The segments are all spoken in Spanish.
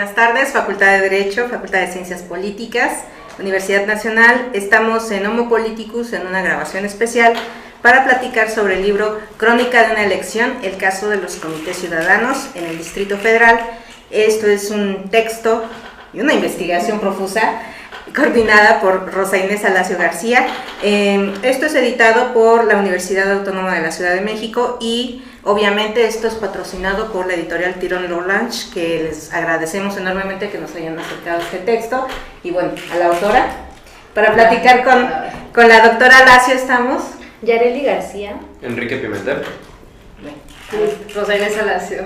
Buenas tardes, Facultad de Derecho, Facultad de Ciencias Políticas, Universidad Nacional. Estamos en Homo Politicus en una grabación especial para platicar sobre el libro Crónica de una elección, el caso de los comités ciudadanos en el Distrito Federal. Esto es un texto y una investigación profusa coordinada por Rosa Inés Alacio García. Esto es editado por la Universidad Autónoma de la Ciudad de México y obviamente esto es patrocinado por la editorial Tirón Lorange, que les agradecemos enormemente que nos hayan acercado este texto. Y bueno, a la autora, para platicar con la doctora Alacio estamos Yareli García, Enrique Pimentel, Rosa Inés Alacio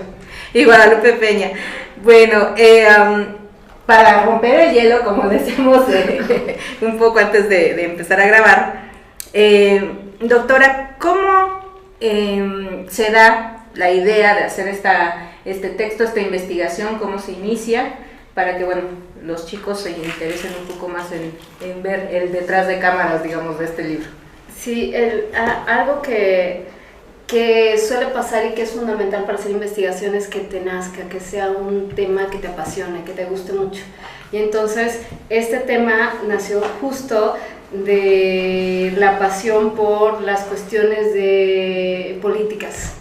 y Guadalupe Peña. Bueno, para romper el hielo, como decimos un poco antes de empezar a grabar, doctora, ¿cómo se da la idea de hacer este texto, esta investigación? ¿Cómo se inicia? Para que, bueno, los chicos se interesen un poco más en ver el detrás de cámaras, digamos, de este libro. Sí, algo que suele pasar y que es fundamental para hacer investigaciones es que te nazca, que sea un tema que te apasione, que te guste mucho. Y entonces este tema nació justo de la pasión por las cuestiones políticas,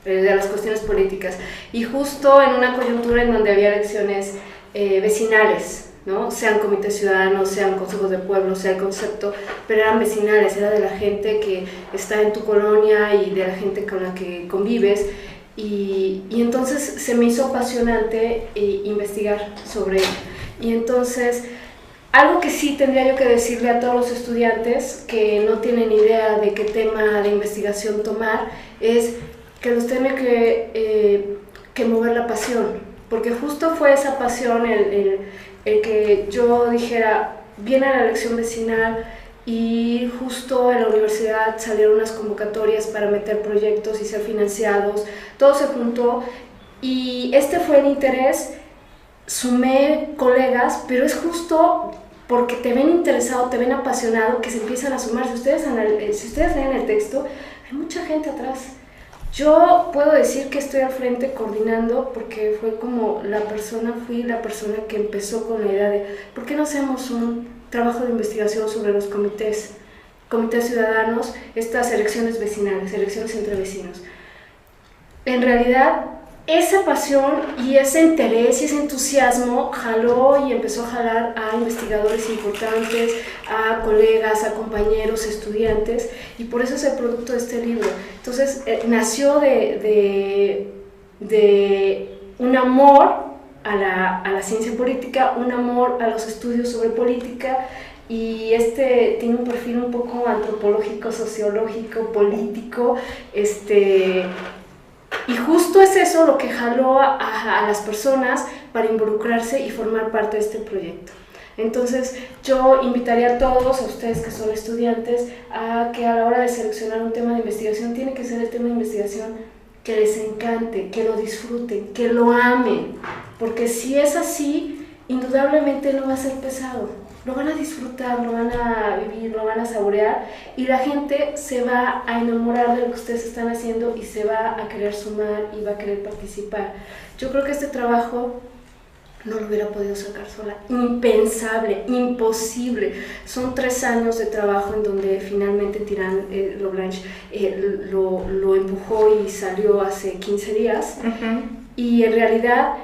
de las cuestiones políticas. Y justo en una coyuntura en donde había elecciones vecinales, ¿no? Sean comités ciudadanos, sean consejos de pueblo, sea el concepto, pero eran vecinales, era de la gente que está en tu colonia y de la gente con la que convives, y entonces se me hizo apasionante investigar sobre ello. Y entonces, algo que sí tendría yo que decirle a todos los estudiantes que no tienen idea de qué tema de investigación tomar, es que los tiene que mover la pasión, porque justo fue esa pasión el que yo dijera, viene la elección vecinal y justo en la universidad salieron unas convocatorias para meter proyectos y ser financiados, todo se juntó y este fue el interés, sumé colegas, pero es justo porque te ven interesado, te ven apasionado, que se empiezan a sumar. Si ustedes leen el texto, hay mucha gente atrás. Yo puedo decir que estoy al frente coordinando porque fui la persona que empezó con la idea de ¿por qué no hacemos un trabajo de investigación sobre los comités ciudadanos, estas elecciones vecinales, elecciones entre vecinos? En realidad, esa pasión y ese interés y ese entusiasmo jaló y empezó a jalar a investigadores importantes, a colegas, a compañeros, estudiantes, y por eso es el producto de este libro. Entonces nació de un amor a la ciencia política, un amor a los estudios sobre política, y este tiene un perfil un poco antropológico, sociológico, político, y justo es eso lo que jaló a las personas para involucrarse y formar parte de este proyecto. Entonces yo invitaría a todos, a ustedes que son estudiantes, a que a la hora de seleccionar un tema de investigación, tiene que ser el tema de investigación que les encante, que lo disfruten, que lo amen, porque si es así, indudablemente no va a ser pesado. Lo van a disfrutar, lo van a vivir, lo van a saborear, y la gente se va a enamorar de lo que ustedes están haciendo y se va a querer sumar y va a querer participar. Yo creo que este trabajo no lo hubiera podido sacar sola, impensable, imposible. Son 3 años de trabajo en donde finalmente Tirón Lorange lo empujó y salió hace 15 días. Y en realidad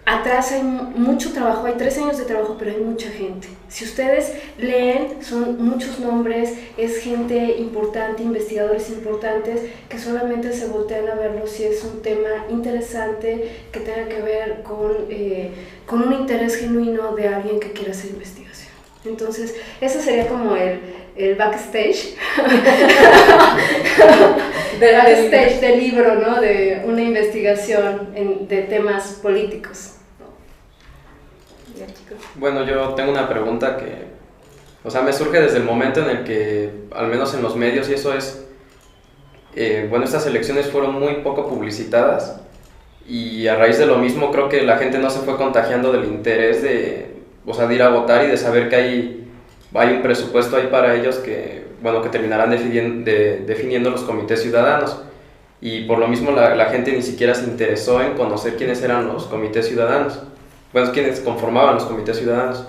atrás hay mucho trabajo, hay 3 años de trabajo, pero hay mucha gente. Si ustedes leen, son muchos nombres, es gente importante, investigadores importantes, que solamente se voltean a verlo si es un tema interesante, que tenga que ver con un interés genuino de alguien que quiera hacer investigación. Entonces, eso sería como el backstage, del libro, ¿no? De una investigación de temas políticos. Bueno, yo tengo una pregunta que, me surge desde el momento en el que, al menos en los medios y eso es, estas elecciones fueron muy poco publicitadas y a raíz de lo mismo creo que la gente no se fue contagiando del interés de ir a votar y de saber que hay un presupuesto ahí para ellos que terminarán definiendo los comités ciudadanos. Y por lo mismo la gente ni siquiera se interesó en conocer quiénes eran los comités ciudadanos. bueno, quienes conformaban los comités ciudadanos.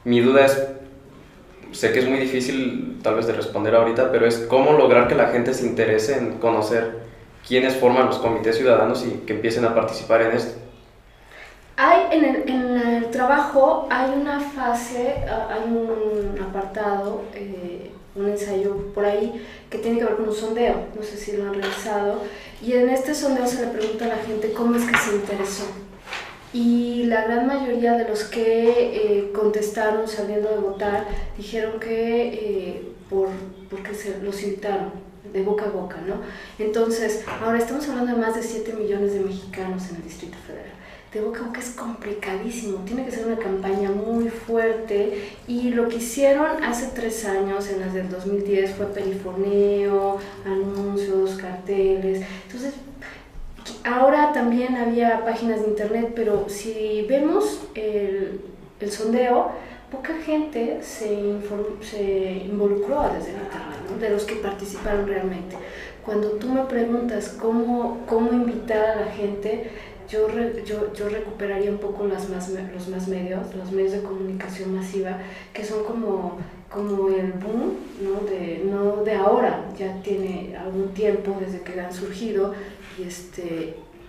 Mi duda es, sé que es muy difícil tal vez de responder ahorita, pero es cómo lograr que la gente se interese en conocer quiénes forman los comités ciudadanos y que empiecen a participar en esto. En el trabajo hay una fase, hay un apartado, un ensayo por ahí que tiene que ver con un sondeo, no sé si lo han realizado, y en este sondeo se le pregunta a la gente cómo es que se interesó. Y la gran mayoría de los que contestaron saliendo de votar dijeron que porque los invitaron de boca a boca, ¿no? Entonces, ahora estamos hablando de más de 7 millones de mexicanos en el Distrito Federal. De boca a boca es complicadísimo, tiene que ser una campaña muy fuerte, y lo que hicieron hace 3 años, en las del 2010, fue perifoneo, anuncios, carteles. Entonces, ahora también había páginas de internet, pero si vemos el sondeo, poca gente se involucró desde el internet, ¿no? De los que participaron realmente. Cuando tú me preguntas cómo invitar a la gente, yo recuperaría un poco los medios de comunicación masiva, que son como el boom, no de ahora, ya tiene algún tiempo desde que han surgido,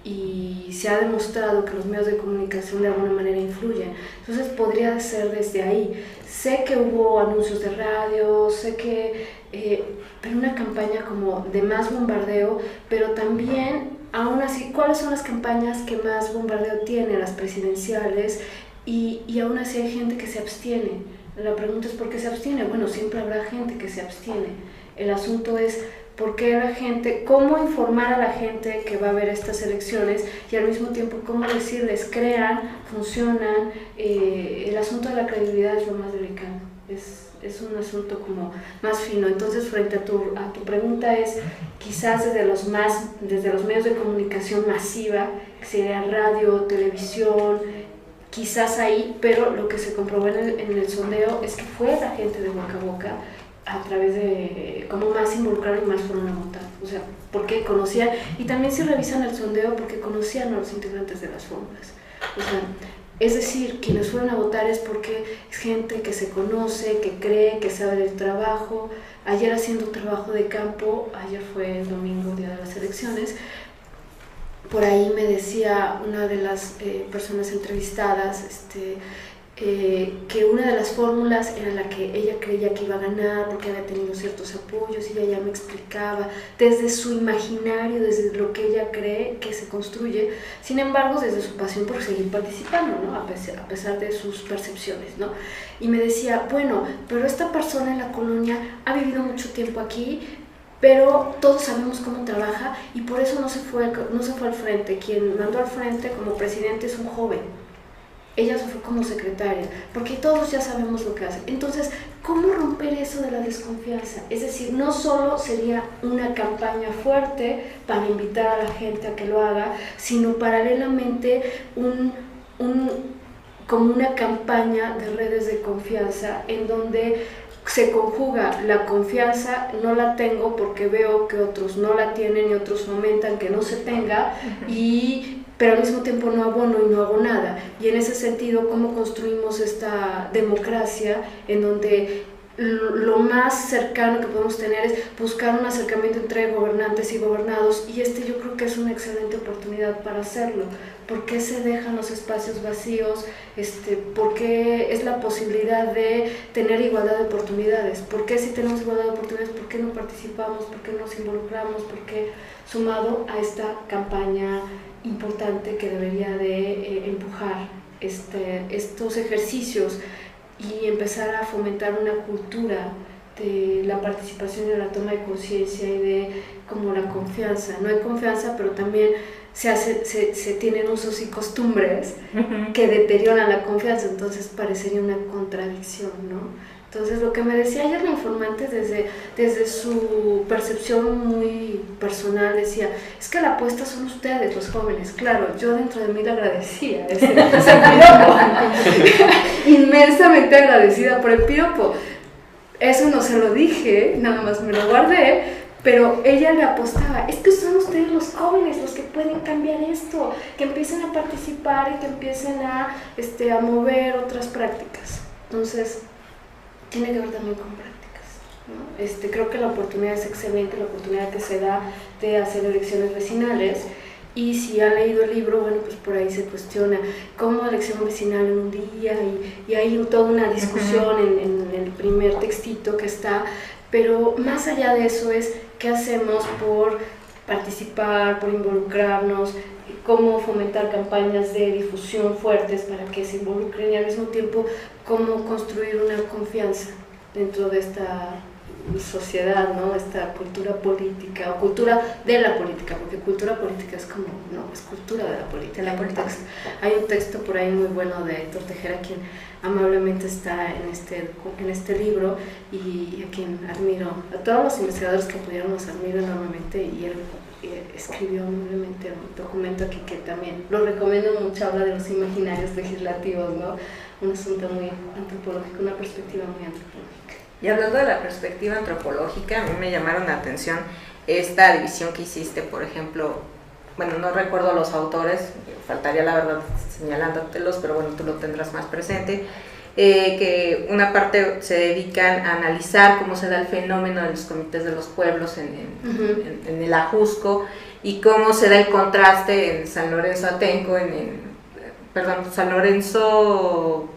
y se ha demostrado que los medios de comunicación de alguna manera influyen. Entonces podría ser desde ahí. Sé que hubo anuncios de radio, pero una campaña como de más bombardeo, pero también, aún así, ¿cuáles son las campañas que más bombardeo tienen? Las presidenciales, y aún así hay gente que se abstiene. La pregunta es ¿por qué se abstiene? Bueno, siempre habrá gente que se abstiene. El asunto es ¿por qué la gente? ¿Cómo informar a la gente que va a haber estas elecciones? Y al mismo tiempo, ¿cómo decirles crean, funcionan? El asunto de la credibilidad es lo más delicado. Es un asunto como más fino. Entonces, frente a tu pregunta, es quizás desde los medios de comunicación masiva, que sería radio, televisión, quizás ahí, pero lo que se comprobó en el sondeo es que fue la gente de boca a boca, a través de cómo más se involucraron y más fueron a votar. O sea, porque conocían, y también si revisan el sondeo, porque conocían a los integrantes de las fórmulas. O sea, es decir, quienes fueron a votar es porque es gente que se conoce, que cree, que sabe del trabajo. Ayer, haciendo trabajo de campo, ayer fue el domingo, día de las elecciones, por ahí me decía una de las personas entrevistadas, que una de las fórmulas era la que ella creía que iba a ganar porque había tenido ciertos apoyos, y ella ya me explicaba desde su imaginario, desde lo que ella cree que se construye, sin embargo desde su pasión por seguir participando, ¿no? a pesar de sus percepciones, ¿no? Y me decía, bueno, pero esta persona en la colonia ha vivido mucho tiempo aquí, pero todos sabemos cómo trabaja, y por eso no se fue al frente. Quien mandó al frente como presidente es un joven. Ella se fue como secretaria, porque todos ya sabemos lo que hace. Entonces, ¿cómo romper eso de la desconfianza? Es decir, no solo sería una campaña fuerte para invitar a la gente a que lo haga, sino paralelamente como una campaña de redes de confianza, en donde se conjuga la confianza, no la tengo porque veo que otros no la tienen y otros fomentan que no se tenga, pero al mismo tiempo no abono y no hago nada. Y en ese sentido, ¿cómo construimos esta democracia en donde lo más cercano que podemos tener es buscar un acercamiento entre gobernantes y gobernados? Y yo creo que es una excelente oportunidad para hacerlo. ¿Por qué se dejan los espacios vacíos? ¿Por qué es la posibilidad de tener igualdad de oportunidades? ¿Por qué si tenemos igualdad de oportunidades, por qué no participamos? ¿Por qué no nos involucramos? ¿Por qué, sumado a esta campaña importante que debería de empujar estos ejercicios y empezar a fomentar una cultura de la participación y de la toma de conciencia y de como la confianza? No hay confianza, pero también se tienen usos y costumbres que deterioran la confianza, entonces parecería una contradicción, ¿no? Entonces, lo que me decía ayer la informante desde su percepción muy personal, decía, es que la apuesta son ustedes, los jóvenes. Claro, yo dentro de mí le agradecía ese piropo, inmensamente agradecida por el piropo. Eso no se lo dije, nada más me lo guardé, Pero ella le apostaba, es que son ustedes los jóvenes los que pueden cambiar esto, que empiecen a participar y que empiecen a mover otras prácticas. Entonces, tiene que ver también con prácticas, ¿no? Creo que la oportunidad es excelente, la oportunidad que se da de hacer elecciones vecinales. Y si ha leído el libro, bueno, pues por ahí se cuestiona cómo elección vecinal en un día, y hay toda una discusión en el primer textito que está. Pero más allá de eso es qué hacemos por participar, por involucrarnos, cómo fomentar campañas de difusión fuertes para que se involucren, y al mismo tiempo cómo construir una confianza dentro de esta sociedad, ¿no? Esta cultura política, o cultura de la política, porque cultura política es como, no, es cultura de la política. Hay un texto por ahí muy bueno de Héctor Tejera, quien amablemente está en este libro, y a quien admiro, a todos los investigadores que apoyaron los admiro enormemente, y él escribió amablemente un documento aquí que también lo recomiendo mucho, habla de los imaginarios legislativos, ¿no? Un asunto muy antropológico, una perspectiva muy antropológica. Y hablando de la perspectiva antropológica, a mí me llamaron la atención esta división que hiciste, por ejemplo, bueno, no recuerdo los autores, faltaría la verdad señalándotelos, pero bueno, tú lo tendrás más presente, que una parte se dedican a analizar cómo se da el fenómeno de los comités de los pueblos en el Ajusco, y cómo se da el contraste en San Lorenzo Atenco, San Lorenzo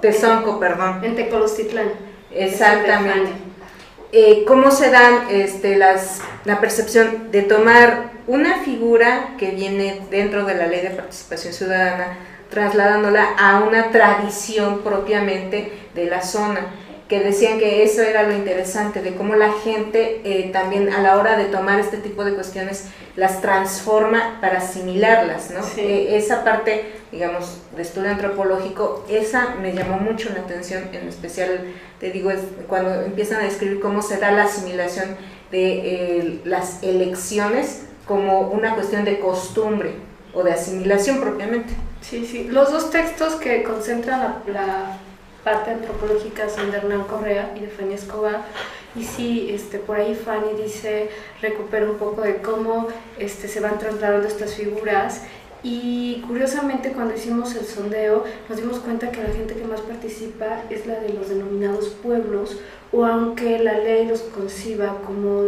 Tezonco, perdón. En Tecolostitlán. Exactamente. ¿Cómo se dan la percepción de tomar una figura que viene dentro de la Ley de Participación Ciudadana, trasladándola a una tradición propiamente de la zona? Que decían que eso era lo interesante, de cómo la gente también a la hora de tomar este tipo de cuestiones las transforma para asimilarlas, ¿no? Sí. Esa parte, digamos, de estudio antropológico, esa me llamó mucho la atención, en especial, te digo, es cuando empiezan a describir cómo se da la asimilación de las elecciones como una cuestión de costumbre o de asimilación propiamente. Sí, sí. Los dos textos que concentran la parte antropológica son de Hernán Correa y de Fanny Escobar, y sí, por ahí Fanny dice, recupera un poco de cómo se van trasladando estas figuras, y curiosamente cuando hicimos el sondeo nos dimos cuenta que la gente que más participa es la de los denominados pueblos, o aunque la ley los conciba como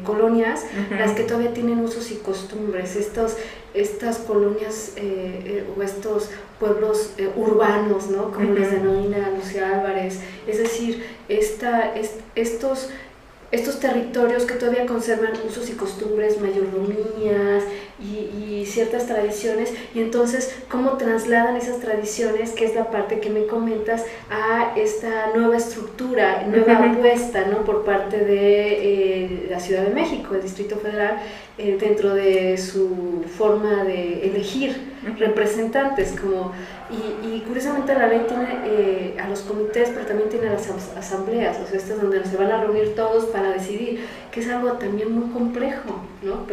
colonias, las que todavía tienen usos y costumbres, estas colonias o estos pueblos urbanos, ¿no? Como les denomina Lucía Álvarez, es decir, estos territorios que todavía conservan usos y costumbres, mayordomías y ciertas tradiciones, y entonces cómo trasladan esas tradiciones, que es la parte que me comentas, a esta nueva estructura, nueva apuesta, ¿no? Por parte de la Ciudad de México, el Distrito Federal, dentro de su forma de elegir representantes, y curiosamente la ley tiene a los comités, pero también tiene a las asambleas, o sea, estas donde se van a reunir todos para decidir, que es algo también muy complejo, ¿no?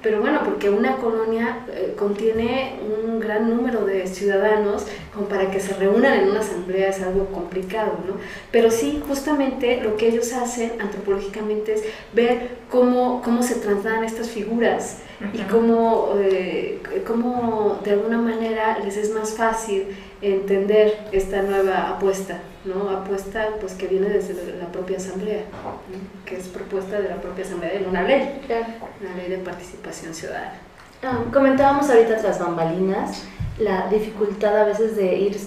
Pero bueno, porque una colonia contiene un gran número de ciudadanos, como para que se reúnan en una asamblea es algo complicado, ¿no? Pero sí, justamente lo que ellos hacen antropológicamente es ver cómo se trasladan estas figuras, y cómo de alguna manera les es más fácil entender esta nueva apuesta, ¿no? Apuesta pues que viene desde la propia asamblea, ¿no? Que es propuesta de la propia asamblea en una ley, una ley de participación ciudadana. Comentábamos ahorita tras bambalinas la dificultad a veces de ir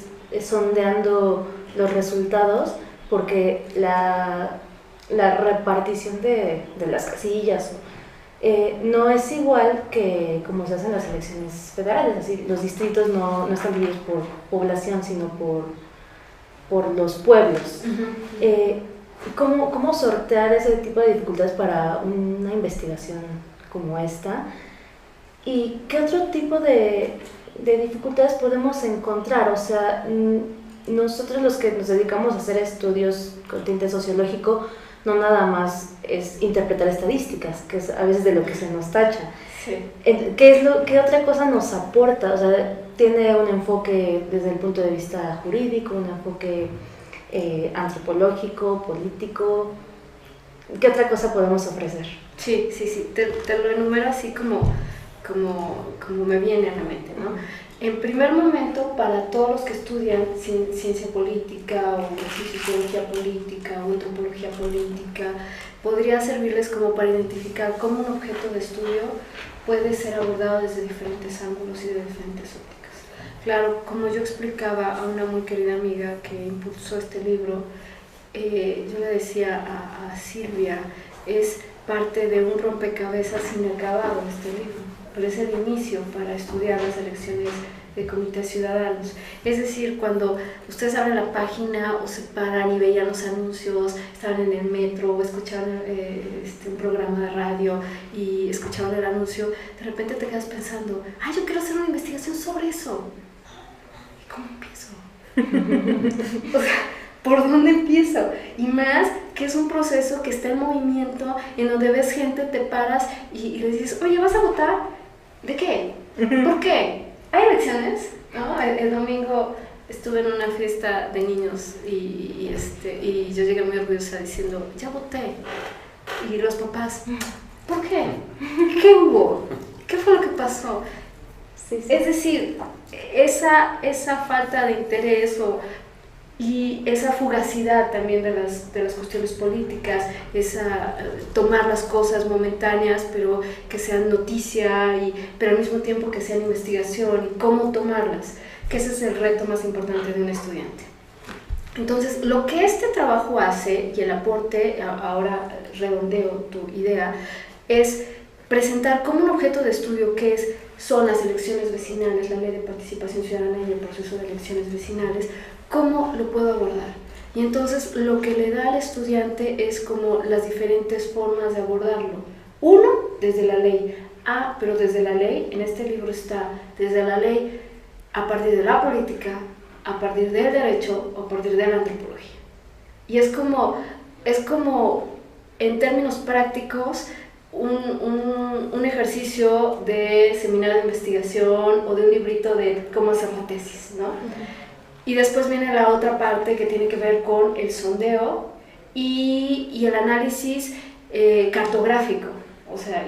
sondeando los resultados, porque la repartición de las casillas no es igual que como se hacen las elecciones federales, así los distritos no están divididos por población, sino por los pueblos. ¿Cómo sortear ese tipo de dificultades para una investigación como esta? ¿Y qué otro tipo de dificultades podemos encontrar? O sea, nosotros los que nos dedicamos a hacer estudios con tinte sociológico, no nada más es interpretar estadísticas, que es a veces de lo que se nos tacha. Sí. ¿Qué otra cosa nos aporta? O sea, tiene un enfoque desde el punto de vista jurídico, un enfoque antropológico, político. ¿qué otra cosa podemos ofrecer? Sí, te lo enumero así como me viene a la mente, ¿no? En primer momento, para todos los que estudian ciencia política o sociología política o antropología política, podría servirles como para identificar cómo un objeto de estudio puede ser abordado desde diferentes ángulos y de diferentes ópticas. Claro, como yo explicaba a una muy querida amiga que impulsó este libro, yo le decía a Silvia, es parte de un rompecabezas inacabado este libro, pero es el inicio para estudiar las elecciones de comités ciudadanos. Es decir, cuando ustedes abren la página o se paran y veían los anuncios, estaban en el metro o escuchaban un programa de radio y escuchaban el anuncio, de repente te quedas pensando, yo quiero hacer una investigación sobre eso. ¿Y cómo empiezo? O sea, ¿por dónde empiezo? Y más que es un proceso que está en movimiento, en donde ves gente, te paras y le dices, oye, ¿vas a votar? ¿De qué? ¿Por qué? ¿Hay elecciones? ¿No? El domingo estuve en una fiesta de niños y yo llegué muy orgullosa diciendo, ya voté. Y los papás, ¿por qué? ¿Qué hubo? ¿Qué fue lo que pasó? Sí. Es decir, esa falta de interés y esa fugacidad también de las cuestiones políticas, tomar las cosas momentáneas, pero que sean noticia, pero al mismo tiempo que sean investigación, y cómo tomarlas, que ese es el reto más importante de un estudiante. Entonces, lo que este trabajo hace, y el aporte, ahora redondeo tu idea, es presentar como un objeto de estudio son las elecciones vecinales, la ley de participación ciudadana y el proceso de elecciones vecinales, ¿cómo lo puedo abordar? Y entonces lo que le da al estudiante es como las diferentes formas de abordarlo. Uno, desde la ley. Pero desde la ley, en este libro está, desde la ley a partir de la política, a partir del derecho o a partir de la antropología. Y es como en términos prácticos, un ejercicio de seminario de investigación o de un librito de cómo hacer la tesis, ¿no? Y después viene la otra parte que tiene que ver con el sondeo y el análisis cartográfico. O sea,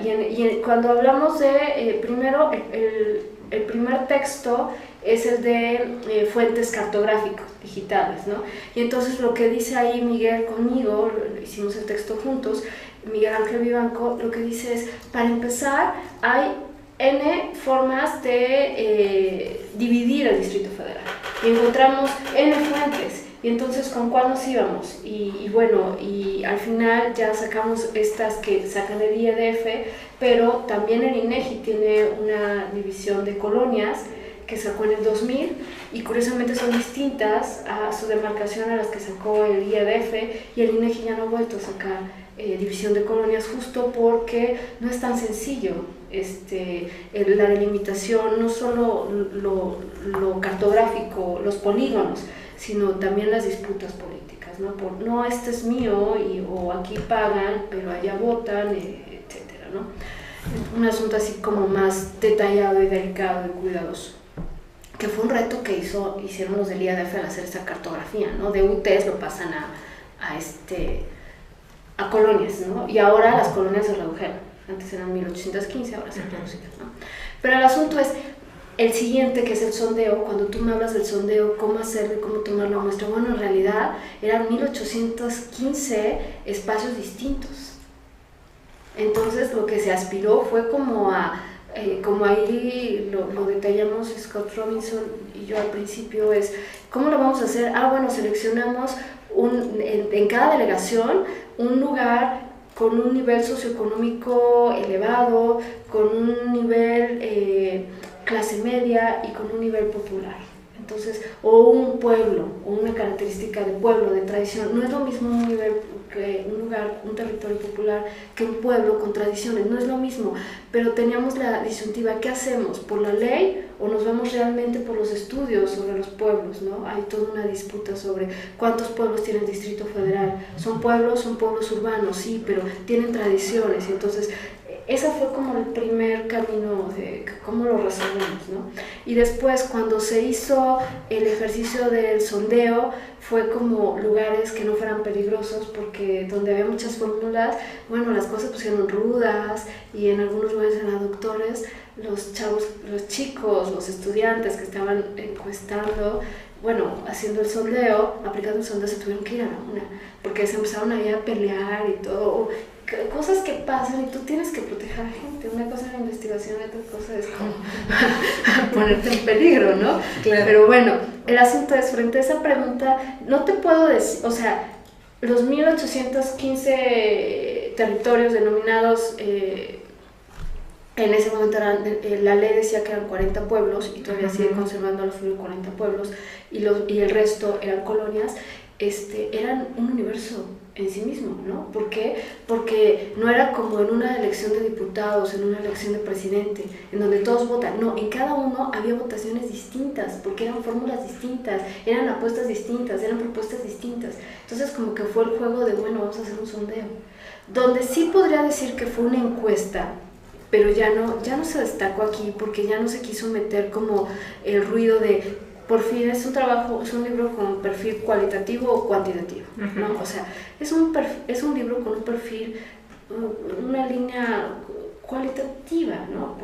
cuando hablamos de, primero, el primer texto es el de fuentes cartográficos digitales, ¿no? Y entonces lo que dice ahí Miguel conmigo, hicimos el texto juntos, Miguel Ángel Vivanco, lo que dice es, para empezar, hay N formas de dividir el Distrito Federal. Y encontramos N fuentes. Y entonces, ¿con cuál nos íbamos? Y bueno, y al final ya sacamos estas que sacan el IEDF, pero también el INEGI tiene una división de colonias que sacó en el 2000 y curiosamente son distintas a su demarcación a las que sacó el IEDF, y el INEGI ya no ha vuelto a sacar división de colonias, justo porque no es tan sencillo la delimitación, no solo lo cartográfico, los polígonos, sino también las disputas políticas, ¿no? No, este es mío, o aquí pagan, pero allá votan, etcétera, ¿no? Un asunto así como más detallado y delicado y cuidadoso, que fue un reto que hicieron los del IADF al hacer esta cartografía, ¿no? De UTES lo pasan a colonias, ¿no? Y ahora las colonias se redujeron, antes eran 1815, ahora se reducen, ¿no? Pero el asunto es el siguiente, que es el sondeo. Cuando tú me hablas del sondeo, cómo hacerlo, cómo tomar la muestra, bueno, en realidad eran 1815 espacios distintos. Entonces lo que se aspiró fue como ahí lo detallamos Scott Robinson y yo al principio, es ¿cómo lo vamos a hacer? Bueno, seleccionamos en cada delegación un lugar con un nivel socioeconómico elevado, con un nivel clase media y con un nivel popular. Entonces, o un pueblo, o una característica de pueblo, de tradición. No es lo mismo un territorio popular que un pueblo con tradiciones, no es lo mismo. Pero teníamos la disyuntiva, ¿qué hacemos? ¿Por la ley o nos vamos realmente por los estudios sobre los pueblos, ¿no? Hay toda una disputa sobre cuántos pueblos tiene el Distrito Federal. Son pueblos urbanos, sí, pero tienen tradiciones. Y entonces ese fue como el primer camino de cómo lo resolvemos, ¿no? Y después, cuando se hizo el ejercicio del sondeo, fue como lugares que no fueran peligrosos, porque donde había muchas fórmulas, bueno, las cosas pusieron rudas, y en algunos lugares eran doctores, los chavos, los chicos, los estudiantes que estaban encuestando, bueno, haciendo el sondeo, aplicando el sondeo, se tuvieron que ir a la una, porque se empezaron ahí a pelear y todo, cosas que pasan y tú tienes que proteger a la gente. Una cosa es la investigación y otra cosa es como ponerte en peligro, ¿no? Claro. Pero bueno, el asunto es, frente a esa pregunta, no te puedo decir, o sea, los 1815 territorios denominados, en ese momento la ley decía que eran 40 pueblos, y todavía sigue conservando a los 40 pueblos, y el resto eran colonias, eran un universo en sí mismo, ¿no? ¿Por qué? Porque no era como en una elección de diputados, en una elección de presidente, en donde todos votan. No, en cada uno había votaciones distintas, porque eran fórmulas distintas, eran apuestas distintas, eran propuestas distintas. Entonces como que fue el juego de, bueno, vamos a hacer un sondeo. Donde sí podría decir que fue una encuesta, pero ya no se destacó aquí, porque ya no se quiso meter como el ruido de, por fin es un trabajo, es un libro con perfil cualitativo o cuantitativo, ¿no? O sea, es un libro con un perfil, una línea cualitativa, ¿no?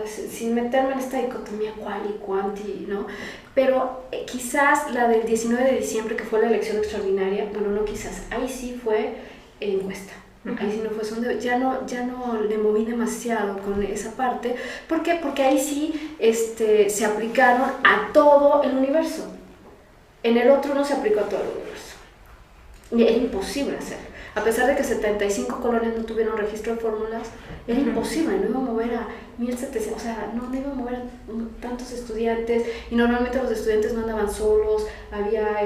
Sin meterme en esta dicotomía cual y cuanti, ¿no? Pero quizás la del 19 de diciembre, que fue la elección extraordinaria, bueno, no quizás, ahí sí fue encuesta. Ahí sí no fue sondeo, ya no le moví demasiado con esa parte. ¿Por qué? Porque ahí sí se aplicaron a todo el universo. En el otro no se aplicó a todo el universo. Y era imposible hacerlo. A pesar de que 75 colonias no tuvieron registro de fórmulas, era imposible, no iba a mover a 1,700, o sea, no iba a mover a tantos estudiantes, y normalmente los estudiantes no andaban solos, había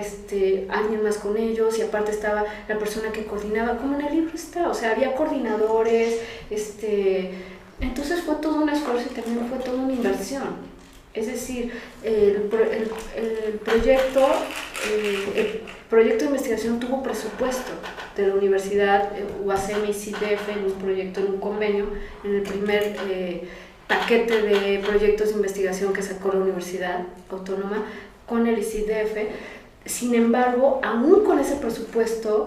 alguien más con ellos, y aparte estaba la persona que coordinaba, como en el libro está, o sea, había coordinadores, entonces fue todo un esfuerzo y también fue toda una inversión. Es decir, el proyecto de investigación tuvo presupuesto de la universidad, UACM y CIDEF, en un proyecto, en un convenio, en el primer paquete de proyectos de investigación que sacó la Universidad Autónoma con el ICIDEF. Sin embargo, aún con ese presupuesto,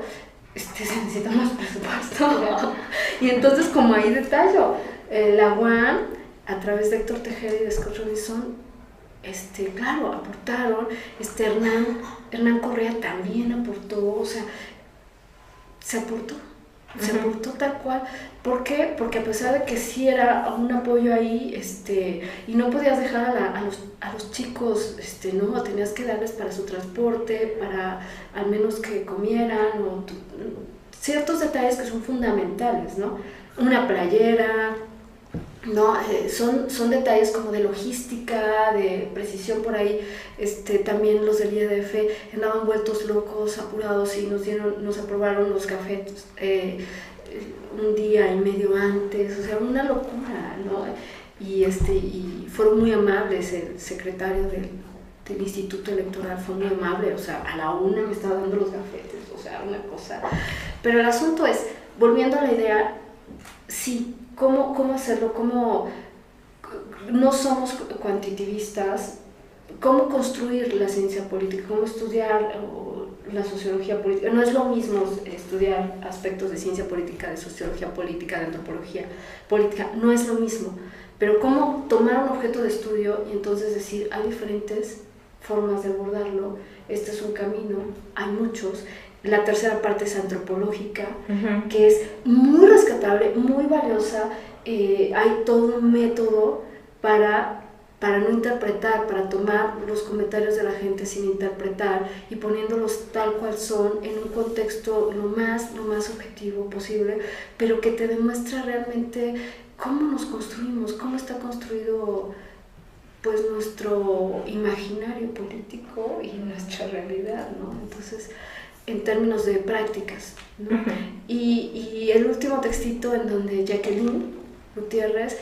se necesita más presupuesto. Y entonces, como ahí detallo, la UAM, a través de Héctor Tejeda y de Scott Robinson, claro, aportaron, Hernán Correa también aportó, o sea, se aportó tal cual. ¿Por qué? Porque a pesar de que sí era un apoyo ahí, y no podías dejar a los chicos, no, tenías que darles para su transporte, para al menos que comieran, o ciertos detalles que son fundamentales, ¿no? Una playera, ¿no? Son detalles como de logística, de precisión por ahí. También los del IEDF andaban vueltos locos, apurados, y nos aprobaron los gafetes un día y medio antes, o sea, una locura, ¿no? Y fueron muy amables. El secretario del Instituto Electoral fue muy amable, o sea, a la una me estaba dando los gafetes, o sea, una cosa. Pero el asunto es, volviendo a la idea, sí, ¿cómo hacerlo? ¿Cómo no somos cuantitativistas? ¿Cómo construir la ciencia política? ¿Cómo estudiar la sociología política? No es lo mismo estudiar aspectos de ciencia política, de sociología política, de antropología política, no es lo mismo. Pero ¿cómo tomar un objeto de estudio y entonces decir, hay diferentes formas de abordarlo, este es un camino, hay muchos? La tercera parte es antropológica, que es muy rescatable, muy valiosa. Hay todo un método para no interpretar, para tomar los comentarios de la gente sin interpretar y poniéndolos tal cual son, en un contexto lo más objetivo posible, pero que te demuestra realmente cómo nos construimos, cómo está construido, pues, nuestro imaginario político y nuestra realidad, ¿no? Entonces, en términos de prácticas, ¿no? Y el último textito, en donde Jacqueline Gutiérrez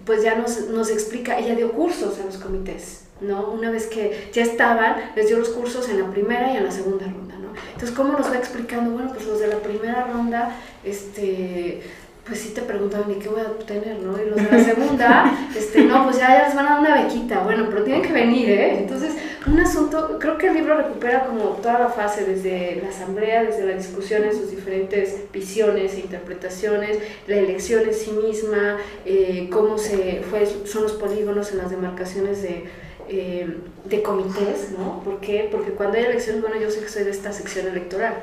pues ya nos explica, ella dio cursos a los comités, ¿no? Una vez que ya estaban, les dio los cursos en la primera y en la segunda ronda, ¿no? Entonces, ¿cómo nos va explicando? Bueno, pues los de la primera ronda, pues sí te preguntaban, ¿y qué voy a obtener, no? Y los de la segunda, no, pues ya les van a dar una bequita, bueno, pero tienen que venir, ¿eh? Entonces, un asunto, creo que el libro recupera como toda la fase, desde la asamblea, desde la discusión en sus diferentes visiones e interpretaciones, la elección en sí misma, cómo son los polígonos en las demarcaciones de comités, ¿no? ¿Por qué? Porque cuando hay elecciones, bueno, yo sé que soy de esta sección electoral,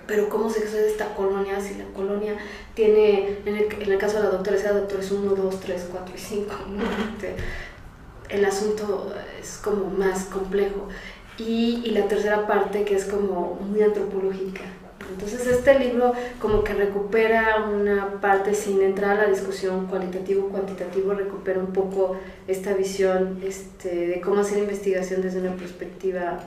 pero ¿cómo sé que soy de esta colonia? Si la colonia tiene, en el caso de la doctora, esa doctora es 1, 2, 3, 4 y 5, ¿no? El asunto es como más complejo. Y la tercera parte, que es como muy antropológica. Entonces este libro como que recupera una parte, sin entrar a la discusión cualitativo-cuantitativo, recupera un poco esta visión de cómo hacer investigación desde una perspectiva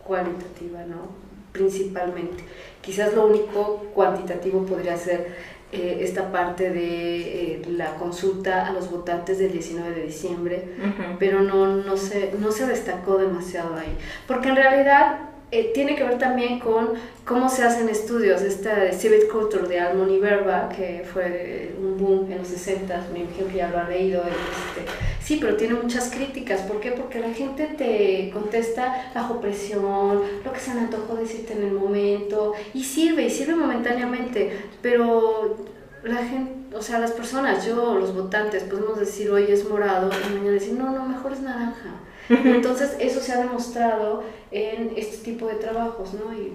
cualitativa, ¿no? Principalmente. Quizás lo único cuantitativo podría ser esta parte de la consulta a los votantes del 19 de diciembre, pero no se destacó demasiado ahí, porque en realidad tiene que ver también con cómo se hacen estudios. Esta de Civic Culture de Almon y Verba, que fue un boom en los 60, me imagino que ya lo han leído. Sí, pero tiene muchas críticas. ¿Por qué? Porque la gente te contesta bajo presión, lo que se me antojó decirte en el momento, y sirve momentáneamente, pero la gente, o sea, las personas, los votantes, podemos decir hoy es morado y mañana decir no, mejor es naranja. Entonces eso se ha demostrado en este tipo de trabajos, ¿no? Y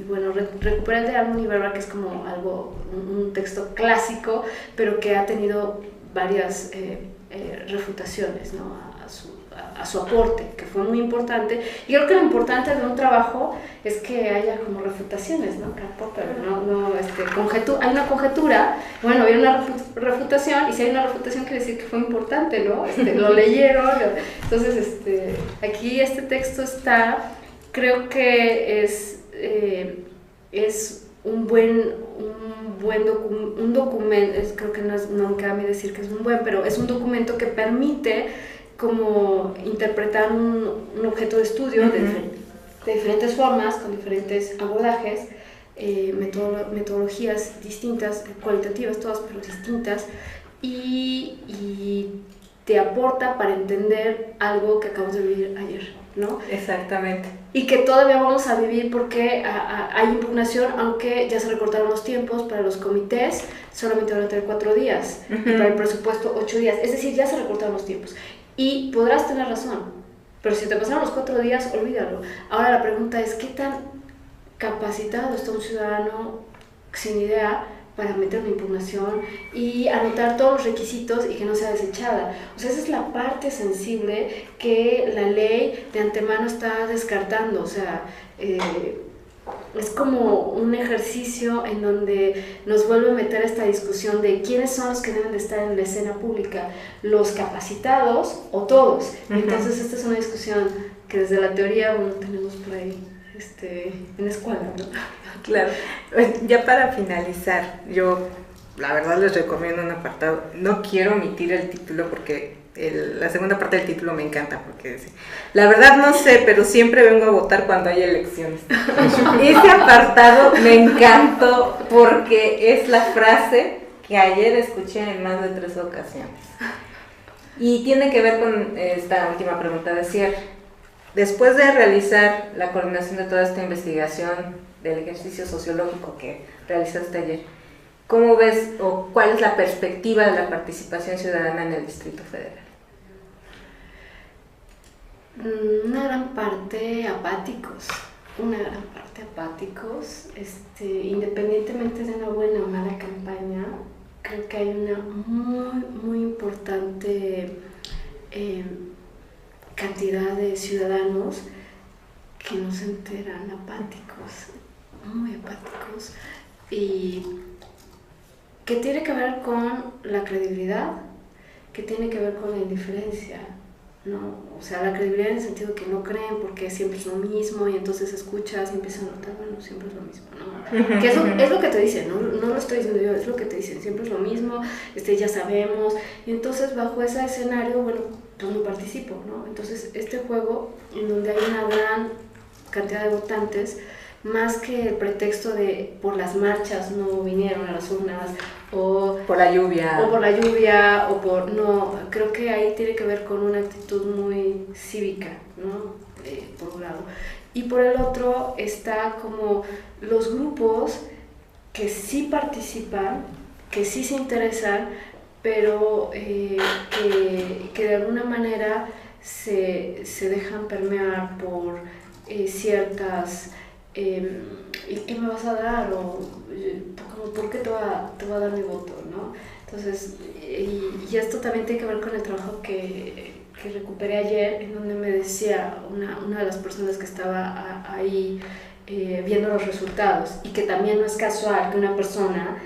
bueno, recupera el de Almon y Verba, que es como un texto clásico, pero que ha tenido varias refutaciones, ¿no? A su aporte, que fue muy importante. Y creo que lo importante de un trabajo es que haya como refutaciones, ¿no? Que aportan, hay una conjetura, bueno, hay una refutación, y si hay una refutación quiere decir que fue importante, ¿no? Lo leyeron. Entonces, aquí este texto creo que es un documento, creo que no cabe a mí decir que es un buen, pero es un documento que permite como interpretar un objeto de estudio de diferentes formas, con diferentes abordajes, metodologías distintas, cualitativas todas, pero distintas, y te aporta para entender algo que acabamos de vivir ayer, ¿no? Exactamente. Y que todavía vamos a vivir, porque hay impugnación, aunque ya se recortaron los tiempos para los comités, solamente van a tener 4 días, y para el presupuesto 8 días, es decir, ya se recortaron los tiempos. Y podrás tener razón, pero si te pasaron los 4 días, olvídalo. Ahora la pregunta es, ¿qué tan capacitado está un ciudadano sin idea para meter una impugnación y anotar todos los requisitos y que no sea desechada? O sea, esa es la parte sensible que la ley de antemano está descartando. O sea, es como un ejercicio en donde nos vuelve a meter esta discusión de quiénes son los que deben de estar en la escena pública, los capacitados o todos. Entonces esta es una discusión que desde la teoría, bueno, tenemos por ahí en la escuela, ¿no? Claro. Ya para finalizar, yo la verdad les recomiendo un apartado. No quiero omitir el título porque la segunda parte del título me encanta, porque la verdad no sé, pero siempre vengo a votar cuando hay elecciones. Ese apartado me encantó porque es la frase que ayer escuché en más de 3 ocasiones. Y tiene que ver con esta última pregunta de cierre. Después de realizar la coordinación de toda esta investigación del ejercicio sociológico que realizaste ayer, ¿cómo ves o cuál es la perspectiva de la participación ciudadana en el Distrito Federal? Una gran parte apáticos, independientemente de una buena o mala campaña. Creo que hay una muy, muy importante cantidad de ciudadanos que no se enteran, muy apáticos, y que tiene que ver con la credibilidad, que tiene que ver con la indiferencia, ¿no? O sea, la credibilidad en el sentido que no creen porque siempre es lo mismo, y entonces escuchas y empiezan a notar, bueno, siempre es lo mismo, ¿no? Que es lo que te dicen, no lo estoy diciendo yo, es lo que te dicen, siempre es lo mismo, ya sabemos, y entonces bajo ese escenario, bueno, pues no participo, ¿no? Entonces este juego, en donde hay una gran cantidad de votantes, más que el pretexto de por las marchas no vinieron a las urnas o por la lluvia no, creo que ahí tiene que ver con una actitud muy cívica, ¿no? Por un lado, y por el otro está como los grupos que sí participan, que sí se interesan, pero que de alguna manera se dejan permear por ciertas ¿y qué me vas a dar? O ¿por qué te va a dar mi voto? ¿No? Entonces, y esto también tiene que ver con el trabajo que recuperé ayer, en donde me decía una de las personas que estaba ahí viendo los resultados, y que también no es casual que una persona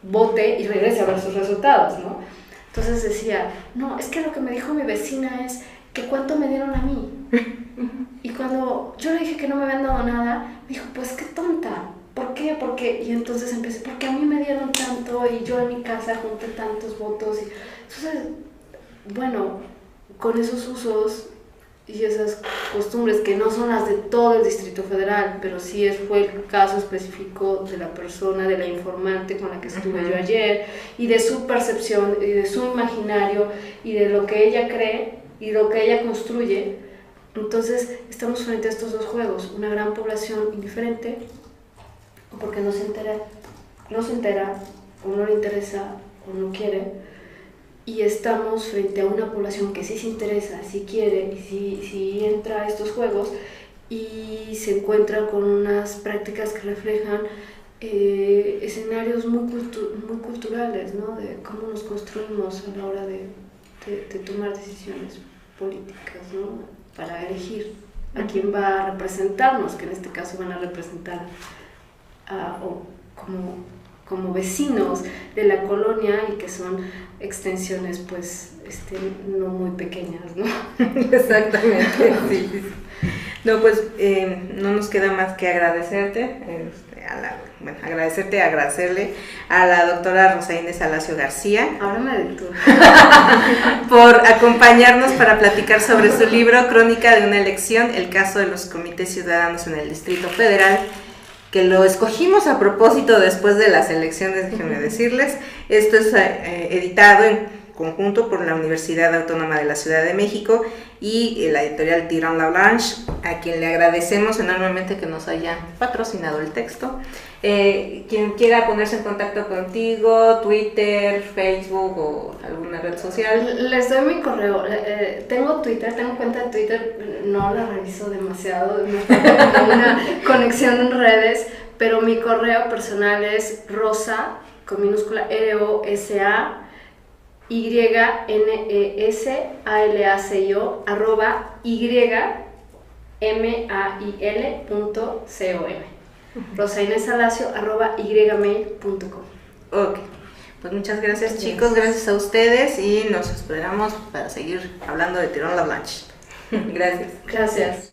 vote y regrese a ver sus resultados, ¿no? Entonces decía, no, es que lo que me dijo mi vecina es que cuánto me dieron a mí. Y cuando yo le dije que no me habían dado nada, me dijo, pues qué tonta, ¿por qué? ¿Por qué? Y entonces empecé, porque a mí me dieron tanto y yo en mi casa junté tantos votos. Entonces, bueno, con esos usos y esas costumbres que no son las de todo el Distrito Federal, pero sí fue el caso específico de la persona, de la informante con la que estuve yo ayer, y de su percepción, y de su imaginario, y de lo que ella cree, y lo que ella construye. Entonces estamos frente a estos dos juegos, una gran población indiferente, o porque no se entera, o no le interesa, o no quiere, y estamos frente a una población que sí se interesa, sí quiere, y sí entra a estos juegos, y se encuentra con unas prácticas que reflejan escenarios muy culturales, ¿no? De cómo nos construimos a la hora de tomar decisiones políticas, ¿no? Para elegir a quién va a representarnos, que en este caso van a representar como vecinos de la colonia, y que son extensiones pues no muy pequeñas, ¿no? Exactamente, sí. No, pues no nos queda más que agradecerte, agradecerle a la doctora Rosa Inés Alacio García. Ahora me deturo. Por acompañarnos para platicar sobre su libro Crónica de una elección, el caso de los comités ciudadanos en el Distrito Federal, que lo escogimos a propósito después de las elecciones, déjenme decirles. Esto es editado en conjunto por la Universidad Autónoma de la Ciudad de México y la editorial Tirant La Blanche, a quien le agradecemos enormemente que nos haya patrocinado el texto. Quien quiera ponerse en contacto contigo, Twitter, Facebook o alguna red social. Les doy mi correo. Tengo Twitter, tengo cuenta de Twitter, no la reviso demasiado, me falta como una conexión en redes, pero mi correo personal es rosa, con minúscula ROSA, YNESALACIO @ymail.com. rosainésalacio@ymail.com. Ok, pues muchas gracias chicos, gracias a ustedes, y nos esperamos para seguir hablando de Tirant La Blanche. Gracias. Gracias.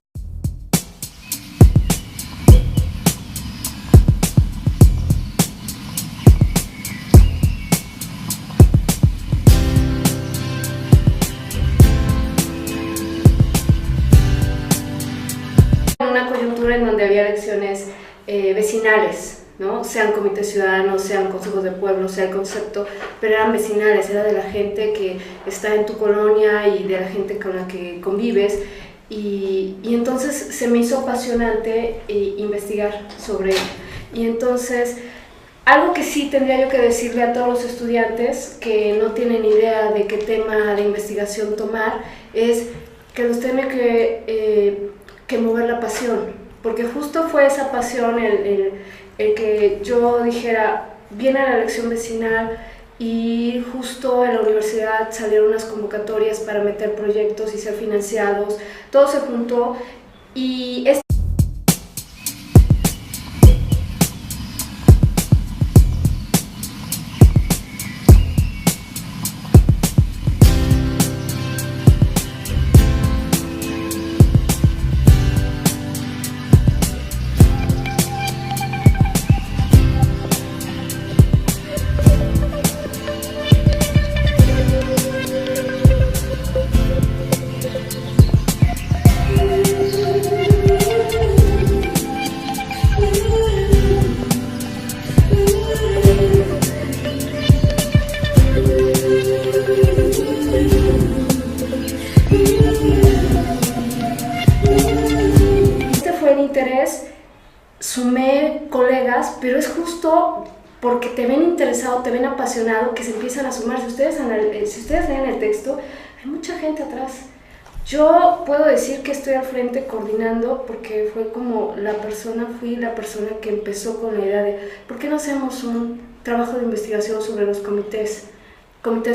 Una coyuntura en donde había elecciones vecinales, ¿no? Sean comités ciudadanos, sean consejos de pueblo, sea el concepto, pero eran vecinales, era de la gente que está en tu colonia y de la gente con la que convives, y entonces se me hizo apasionante investigar sobre ello. Y entonces, algo que sí tendría yo que decirle a todos los estudiantes que no tienen idea de qué tema de investigación tomar, es que los tiene que mover la pasión, porque justo fue esa pasión el que yo dijera, viene la elección vecinal, y justo en la universidad salieron unas convocatorias para meter proyectos y ser financiados, todo se juntó, y interés sumé colegas, pero es justo porque te ven interesado, te ven apasionado, que se empiezan a sumar. Si ustedes leen el texto, hay mucha gente atrás. Yo puedo decir que estoy al frente coordinando porque fui la persona que empezó con la idea de ¿por qué no hacemos un trabajo de investigación sobre los comités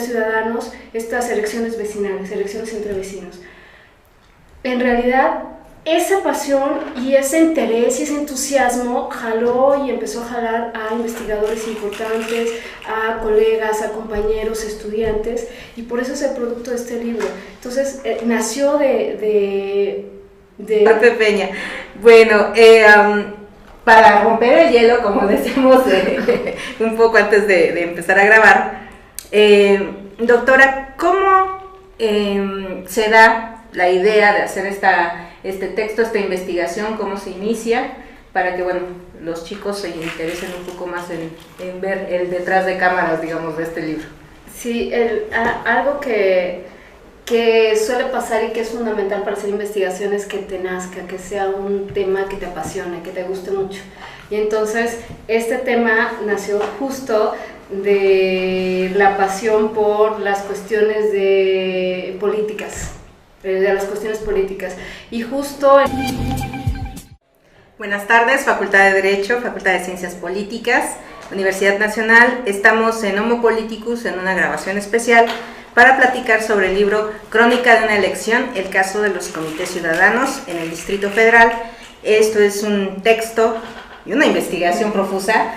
ciudadanos, estas elecciones vecinales, elecciones entre vecinos? En realidad, esa pasión y ese interés y ese entusiasmo jaló y empezó a jalar a investigadores importantes, a colegas, a compañeros, estudiantes, y por eso es el producto de este libro. Entonces, nació de Peña. Bueno, para romper el hielo, como decíamos un poco antes de empezar a grabar, doctora, ¿cómo se da la idea de hacer este texto, esta investigación? ¿Cómo se inicia? Para que, bueno, los chicos se interesen un poco más en ver el detrás de cámaras, digamos, de este libro. Sí, algo que suele pasar y que es fundamental para hacer investigaciones, que te nazca, que sea un tema que te apasione, que te guste mucho. Y entonces este tema nació justo de la pasión por las cuestiones políticas, de las cuestiones políticas. Y justo... Buenas tardes, Facultad de Derecho, Facultad de Ciencias Políticas, Universidad Nacional. Estamos en Homo Politicus en una grabación especial para platicar sobre el libro Crónica de una elección, el caso de los comités ciudadanos en el Distrito Federal. Esto es un texto y una investigación profusa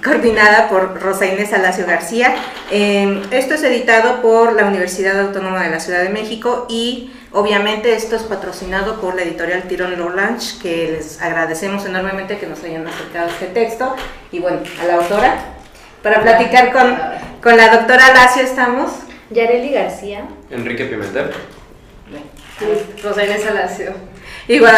coordinada por Rosa Inés Alacio García. Esto es editado por la Universidad Autónoma de la Ciudad de México y obviamente esto es patrocinado por la editorial Tirón Lorange, que les agradecemos enormemente que nos hayan acercado este texto. Y bueno, a la autora, para platicar con la doctora Alacio estamos. Yareli García. Enrique Pimentel. Rosa Inés Alacio. Igual.